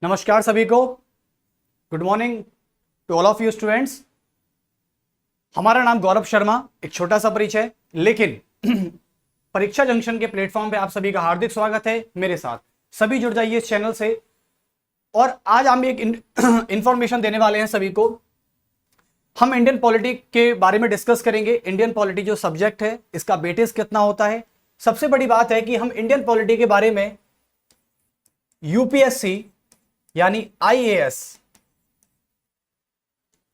नमस्कार सभी को। Good morning to all of you students. हमारा नाम गौरव शर्मा। एक छोटा सा परिचय, लेकिन परीक्षा जंक्शन के प्लेटफॉर्म पे आप सभी का हार्दिक स्वागत है। मेरे साथ सभी जुड़ जाइए इस चैनल से। और आज हम एक इंफॉर्मेशन देने वाले हैं सभी को। हम इंडियन पॉलिटी के बारे में डिस्कस करेंगे। इंडियन पॉलिटी जो सब्जेक्ट है, इसका वेटेज कितना होता है। सबसे बड़ी बात है कि हम इंडियन पॉलिटी के बारे में यूपीएससी यानी आईएएस,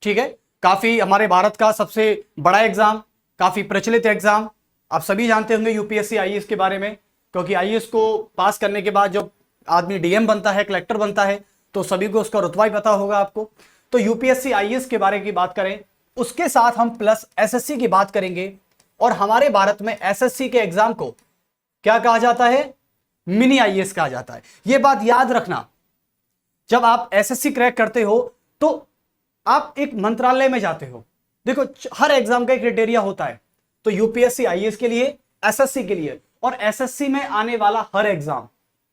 ठीक है, काफी हमारे भारत का सबसे बड़ा एग्जाम, काफी प्रचलित एग्जाम। आप सभी जानते होंगे यूपीएससी आईएएस के बारे में, क्योंकि आईएएस को पास करने के बाद जब आदमी डीएम बनता है, कलेक्टर बनता है, तो सभी को उसका रुतबा ही पता होगा आपको। तो यूपीएससी आईएएस के बारे की बात करें, उसके साथ हम प्लस एसएससी की बात करेंगे। और हमारे भारत में एसएससी के एग्जाम को क्या कहा जाता है? मिनी आईएएस कहा जाता है। यह बात याद रखना, जब आप एसएससी क्रैक करते हो तो आप एक मंत्रालय में जाते हो। देखो, हर एग्जाम का एक क्राइटेरिया होता है। तो यूपीएससी आईएएस के लिए, एसएससी के लिए, और एसएससी में आने वाला हर एग्जाम,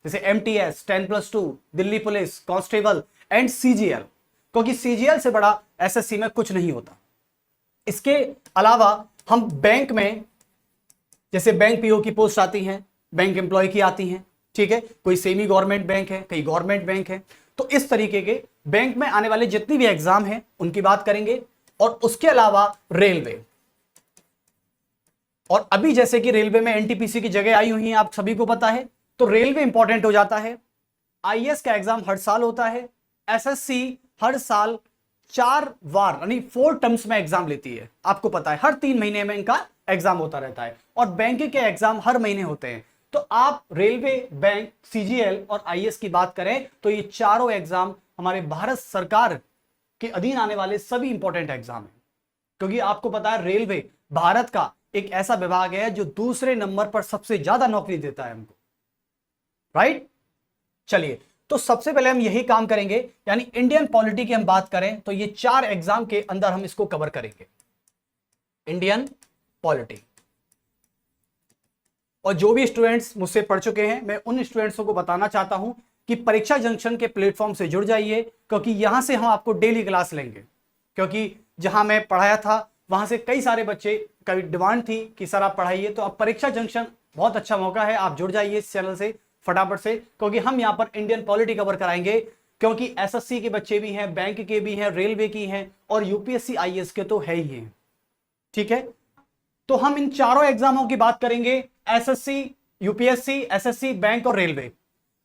जैसे MTS, 10+2, Delhi police, constable and CGL, क्योंकि सीजीएल से बड़ा एसएससी में कुछ नहीं होता। इसके अलावा हम बैंक में, जैसे बैंक पीओ की पोस्ट आती हैं, बैंक एम्प्लॉय की आती हैं, ठीक है, कोई सेमी गवर्नमेंट बैंक है, कई गवर्नमेंट बैंक है। तो इस तरीके के बैंक में आने वाले जितनी भी एग्जाम हैं उनकी बात करेंगे। और उसके अलावा रेलवे, और अभी जैसे कि रेलवे में एनटीपीसी की जगह आई हुई है, आप सभी को पता है, तो रेलवे इंपॉर्टेंट हो जाता है। आईएएस का एग्जाम हर साल होता है। एसएससी हर साल 4 बार यानी 4 टर्म्स में एग्जाम लेती है, आपको पता है, हर 3 महीने में इनका एग्जाम होता रहता है। और बैंक के एग्जाम हर महीने होते हैं। तो आप रेलवे, बैंक, सीजीएल और आईएएस की बात करें तो ये चारों एग्जाम हमारे भारत सरकार के अधीन आने वाले सभी इंपॉर्टेंट एग्जाम हैं। क्योंकि आपको पता है, रेलवे भारत का एक ऐसा विभाग है जो दूसरे नंबर पर सबसे ज्यादा नौकरी देता है हमको, राइट। चलिए, तो सबसे पहले हम यही काम करेंगे, यानी इंडियन पॉलिटी की हम बात करें तो ये 4 एग्जाम के अंदर हम इसको कवर करेंगे, इंडियन पॉलिटी। और जो भी स्टूडेंट्स मुझसे पढ़ चुके हैं, मैं उन स्टूडेंट्सों को बताना चाहता हूं कि परीक्षा जंक्शन के प्लेटफॉर्म से जुड़ जाइए, क्योंकि यहां से हम आपको डेली क्लास लेंगे। क्योंकि जहां मैं पढ़ाया था वहां से कई सारे बच्चे का डिमांड थी कि सर आप पढ़ाइए। तो अब परीक्षा जंक्शन बहुत अच्छा मौका है, आप जुड़ जाइए इस चैनल से फटाफट से, क्योंकि हम यहां पर इंडियन पॉलिटी कवर कराएंगे। क्योंकि एसएससी के बच्चे भी हैं, बैंक के भी हैं, रेलवे की हैं, और यूपीएससी आईएएस के तो है ही हैं, ठीक है। तो हम इन चारों एग्जामों की बात करेंगे, एसएससी, यूपीएससी, एसएससी, बैंक और रेलवे।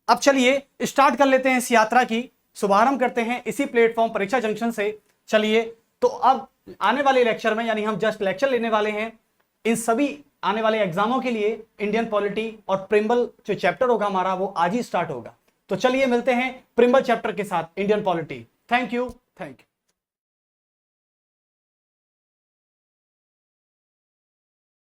अब चलिए स्टार्ट कर लेते हैं इस यात्रा की, शुभारंभ करते हैं इसी प्लेटफॉर्म परीक्षा जंक्शन से। चलिए, तो अब आने वाले लेक्चर में, यानी हम जस्ट लेक्चर लेने वाले हैं इन सभी आने वाले एग्जामों के लिए। इंडियन पॉलिटी और प्रिंबल जो चैप्टर होगा हमारा, वो आज ही स्टार्ट होगा। तो चलिए मिलते हैं प्रिंबल चैप्टर के साथ, इंडियन पॉलिटी। Thank you.